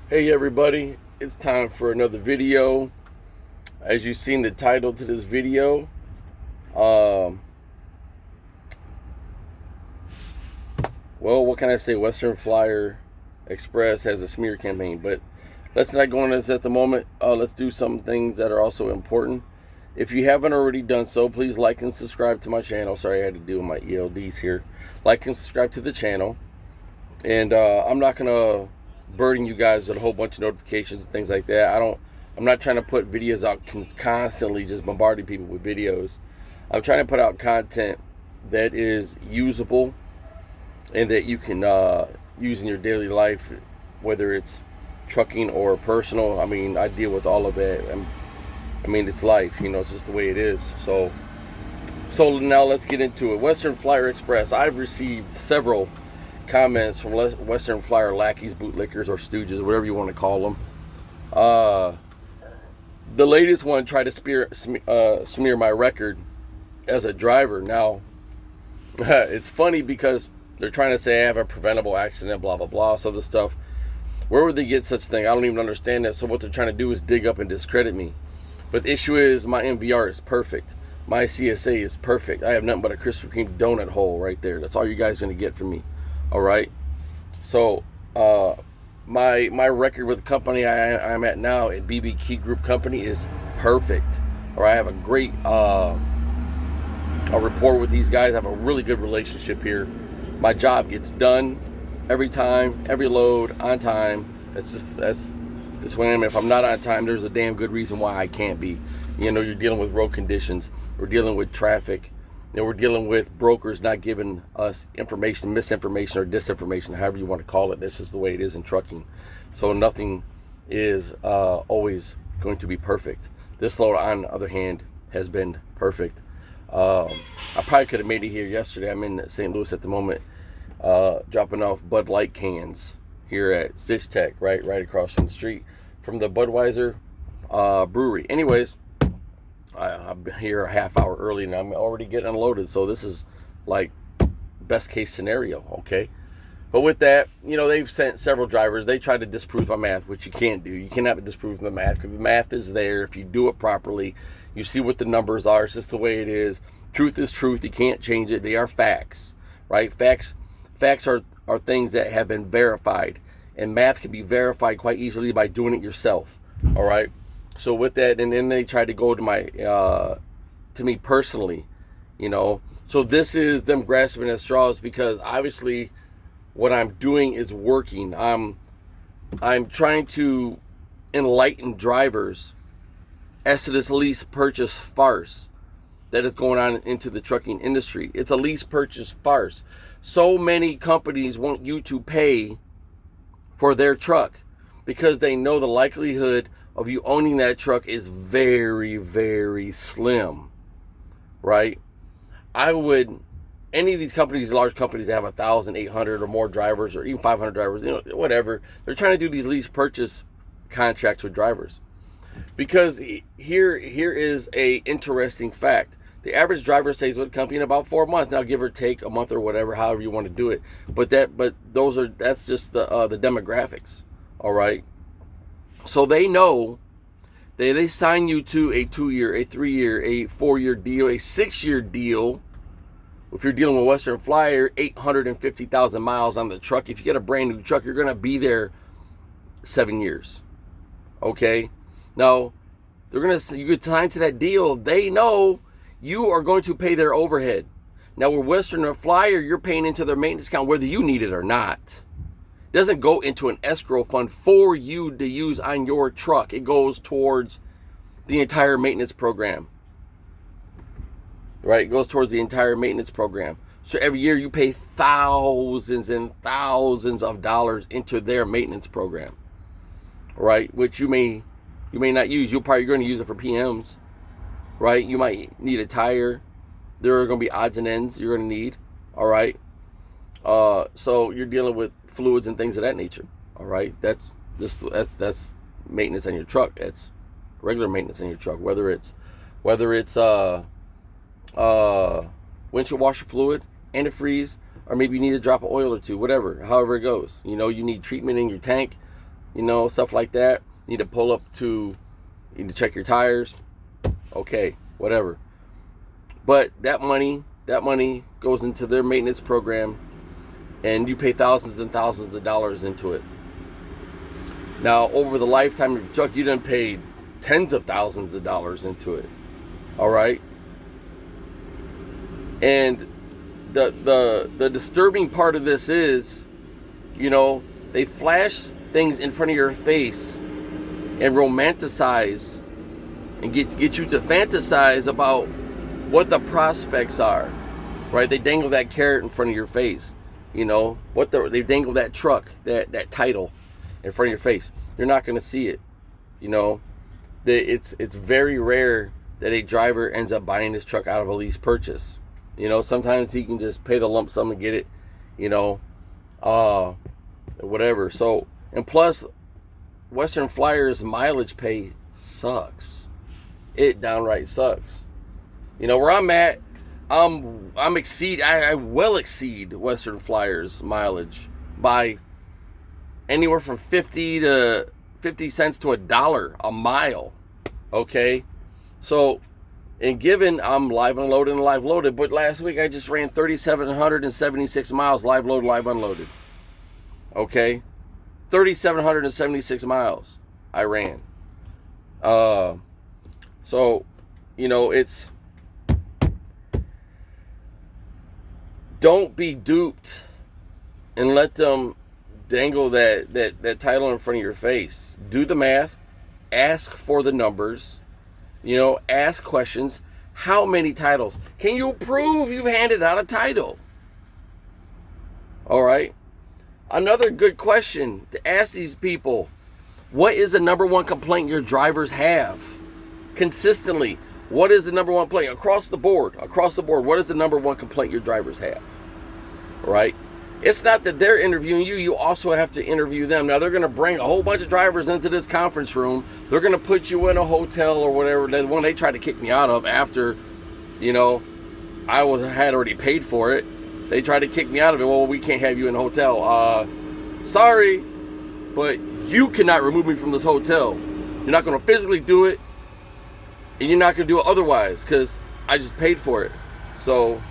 Hey everybody, it's time for another video. As you've seen the title to this video, um, well, what can I say? Western Flyer Express has a smear campaign, but let's not go into this at the moment. Let's do some things that are also important. If you haven't already done so, please like and subscribe to my channel. Sorry, I had to do my ELDs here. Like and subscribe to the channel. And I'm not gonna burden you guys with a whole bunch of notifications and things like that. I'm not trying to put videos out constantly, just bombarding people with videos. I'm trying to put out content that is usable and that you can use in your daily life, whether it's trucking or personal. I mean, I deal with all of that. I mean, it's life. It's just the way it is. So now let's get into it. Western Flyer Express. I've received several comments from Western Flyer lackeys, bootlickers, or stooges, whatever you want to call them. The latest one tried to smear my record as a driver. Now, it's funny because they're trying to say I have a preventable accident, blah, blah, blah, so this stuff. Where would they get such thing? I don't even understand that. So what they're trying to do is dig up and discredit me. But the issue is my MVR is perfect. My CSA is perfect. I have nothing but a Krispy Kreme donut hole right there. That's all you guys are going to get from me. All right. So my record with the company I'm at now at BB Key Group Company is perfect. All right. I have a great a rapport with these guys. I have a really good relationship here. My job gets done every time, every load, on time. That's when if I'm not on time, there's a damn good reason why I can't be. You're dealing with road conditions. We're dealing with traffic. We're dealing with brokers not giving us information, misinformation, or disinformation, however you want to call it. This is the way it is in trucking. So nothing is always going to be perfect. This load, on the other hand, has been perfect. I probably could have made it here yesterday. I'm in St. Louis at the moment, dropping off Bud Light cans here at Stitch Tech, right across from the street from the Budweiser brewery. Anyways, I'm here a half hour early and I'm already getting unloaded. So this is like best case scenario, okay? But with that, they've sent several drivers. They try to disprove my math, which you can't do. You cannot disprove the math because the math is there. If you do it properly, you see what the numbers are. It's just the way it is. Truth is truth. You can't change it. They are facts, right? Facts are things that have been verified. And math can be verified quite easily by doing it yourself, all right? So with that, and then they tried to go to me personally, So this is them grasping at straws because obviously what I'm doing is working. I'm trying to enlighten drivers as to this lease purchase farce that is going on into the trucking industry. It's a lease purchase farce. So many companies want you to pay for their truck because they know the likelihood of you owning that truck is very, very slim, right? Any of these companies, large companies that have 1,800 or more drivers or even 500 drivers, whatever, they're trying to do these lease purchase contracts with drivers. Because here is a interesting fact. The average driver stays with a company in about 4 months. Now, give or take a month or whatever, however you want to do it. But that's just the demographics. All right. So they know they sign you to a 2-year, a 3-year, a 4-year deal, a 6-year deal. If you're dealing with Western Flyer, 850,000 miles on the truck. If you get a brand new truck, you're going to be there 7 years. Okay. Now, you get signed to that deal. They know you are going to pay their overhead. Now, with Western Flyer, you're paying into their maintenance account whether you need it or not. It doesn't go into an escrow fund for you to use on your truck. It goes towards the entire maintenance program. Right? It goes towards the entire maintenance program. So every year you pay thousands and thousands of dollars into their maintenance program. Right? Which you may not use. You're going to use it for PMs, right? You might need a tire. There are going to be odds and ends you're going to need, all right? So you're dealing with fluids and things of that nature, all right? That's maintenance on your truck. That's regular maintenance on your truck. Whether it's windshield washer fluid, antifreeze, or maybe you need a drop of oil or two, whatever, however it goes. You need treatment in your tank. stuff like that. You need to pull up to, you need to check your tires. Okay, whatever. But that money goes into their maintenance program, and you pay thousands and thousands of dollars into it. Now, over the lifetime of your truck, you done paid tens of thousands of dollars into it. All right. And the disturbing part of this is, they flash things in front of your face and romanticize and get you to fantasize about what the prospects are, right? They dangle that carrot in front of your face, they dangle that truck, that title in front of your face. You're not going to see it. It's very rare that a driver ends up buying this truck out of a lease purchase. Sometimes he can just pay the lump sum and get it, whatever. So, and plus, Western Flyer's mileage pay sucks. It downright sucks. Where I'm at, I will exceed Western Flyer's mileage by anywhere from 50 cents to $1 a mile. Okay, so, and given I'm live unloaded and live loaded, but last week I just ran 3,776 miles live load, live unloaded. Okay, 3,776 miles I ran. So, it's, don't be duped and let them dangle that title in front of your face. Do the math, ask for the numbers, ask questions. How many titles? Can you prove you've handed out a title? All right. Another good question to ask these people: what is the number one complaint your drivers have consistently? What is the number one complaint across the board? What is the number one complaint your drivers have? All right. It's not that they're interviewing you. You also have to interview them. Now, they're going to bring a whole bunch of drivers into this conference room. They're going to put you in a hotel or whatever. The one they tried to kick me out of after, I had already paid for it. They tried to kick me out of it. Well, we can't have you in a hotel. Sorry, but you cannot remove me from this hotel. You're not going to physically do it, and you're not going to do it otherwise because I just paid for it. So,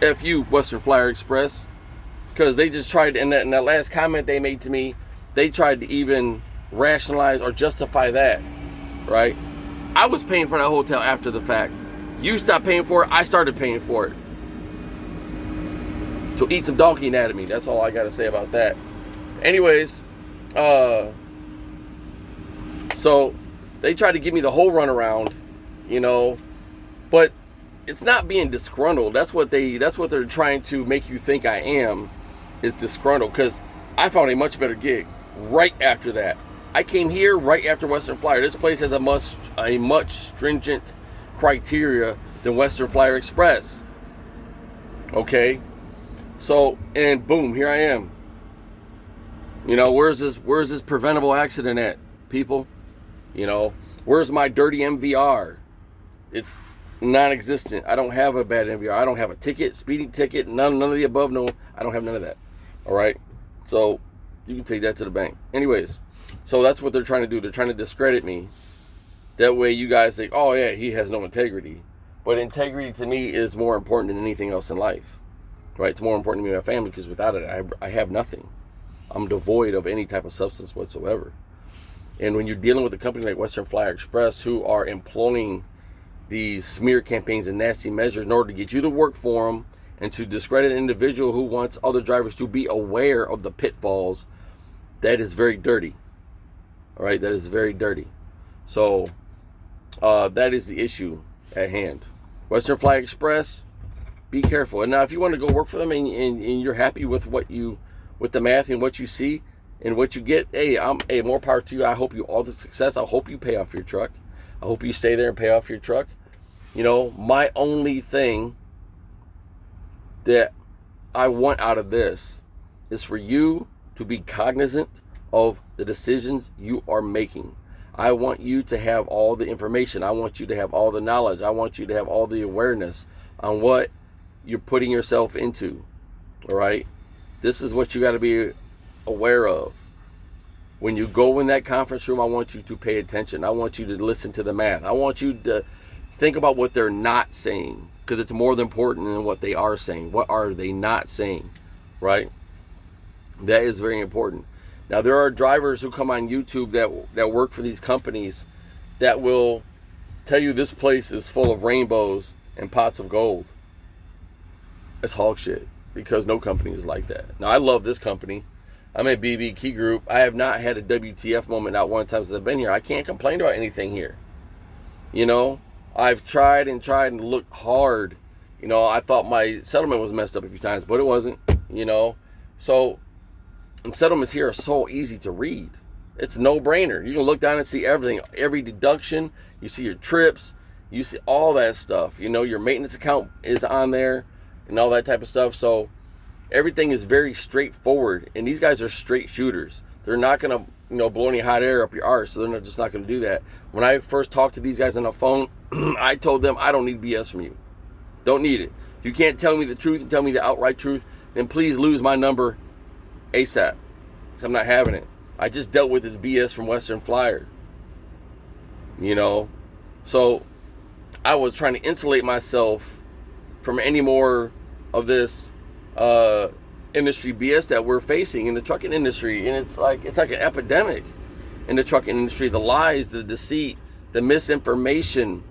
F you, Western Flyer Express, because they just tried, in that last comment they made to me, they tried to even rationalize or justify that, right? I was paying for that hotel after the fact. You stopped paying for it, I started paying for it. So eat some donkey anatomy. That's all I got to say about that. Anyways, so they tried to give me the whole runaround, but it's not being disgruntled. That's what they're trying to make you think I am, is disgruntled, because I found a much better gig right after that. I came here right after Western Flyer. This place has a much stringent criteria than Western Flyer Express. Okay, so, and boom, here I am. Where's this preventable accident at, people? Where's my dirty MVR? It's non-existent. I don't have a bad MVR. I don't have a ticket, speeding ticket, none of the above. No, I don't have none of that. All right, so you can take that to the bank. Anyways, so that's what they're trying to do. They're trying to discredit me. That way you guys think, oh yeah, he has no integrity. But integrity to me is more important than anything else in life, right? It's more important to me and my family, because without it, I have nothing. I'm devoid of any type of substance whatsoever. And when you're dealing with a company like Western Flyer Express, who are employing these smear campaigns and nasty measures in order to get you to work for them and to discredit an individual who wants other drivers to be aware of the pitfalls, that is very dirty. All right, that is very dirty. So that is the issue at hand. Western Flyer Express, be careful. And now, if you want to go work for them and you're happy with with the math and what you see and what you get, hey, more power to you. I hope you all the success. I hope you pay off your truck. I hope you stay there and pay off your truck. My only thing that I want out of this is for you to be cognizant of the decisions you are making. I want you to have all the information. I want you to have all the knowledge. I want you to have all the awareness on what you're putting yourself into. All right? This is what you got to be aware of. When you go in that conference room, I want you to pay attention. I want you to listen to the math. I want you to think about what they're not saying, because it's more important than what they are saying. What are they not saying, right? That is very important. Now, there are drivers who come on YouTube that work for these companies that will tell you this place is full of rainbows and pots of gold. It's hog shit, because no company is like that. Now, I love this company. I'm at BB Key Group. I have not had a WTF moment not one time since I've been here. I can't complain about anything here. You know, I've tried and looked hard. You know, I thought my settlement was messed up a few times, but it wasn't, you know. So, and settlements here are so easy to read. It's no brainer. You can look down and see everything, every deduction. You see your trips, you see all that stuff. You know, your maintenance account is on there and all that type of stuff. So everything is very straightforward, and these guys are straight shooters. They're not gonna, you know, blow any hot air up your arse. So they're just not gonna do that. When I first talked to these guys on the phone, I told them I don't need BS from you. Don't need it. If you can't tell me the truth and tell me the outright truth, then please lose my number ASAP. I'm not having it. I just dealt with this BS from Western Flyer. You know, so I was trying to insulate myself from any more of this industry BS that we're facing in the trucking industry. And it's like an epidemic in the trucking industry. The lies, the deceit, the misinformation,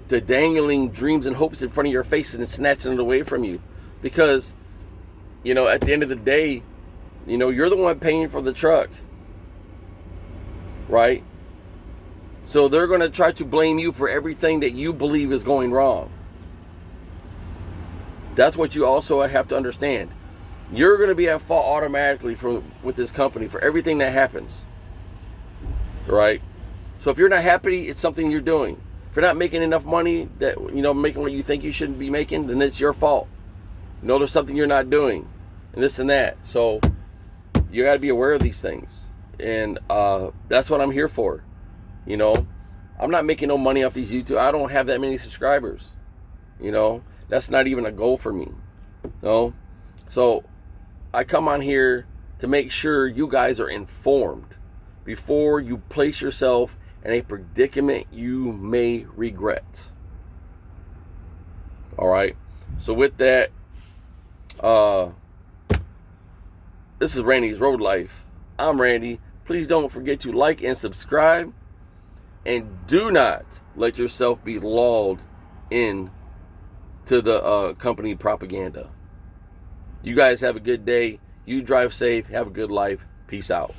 the dangling dreams and hopes in front of your face and snatching it away from you. Because, you know, at the end of the day, you know, you're the one paying for the truck, right? So they're going to try to blame you for everything that you believe is going wrong. That's what you also have to understand. You're going to be at fault automatically with this company for everything that happens, right? So if you're not happy, it's something you're doing. If you're not making enough money, that, you know, making what you think you shouldn't be making, then it's your fault. You know, there's something you're not doing, and this and that. So you got to be aware of these things, and that's what I'm here for. You know, I'm not making no money off these YouTube. I don't have that many subscribers. You know, that's not even a goal for me. No, so I come on here to make sure you guys are informed before you place yourself in a predicament you may regret. All right. So with that, this is Randy's Road Life. I'm Randy. Please don't forget to like and subscribe. And do not let yourself be lulled in to the company propaganda. You guys have a good day. You drive safe. Have a good life. Peace out.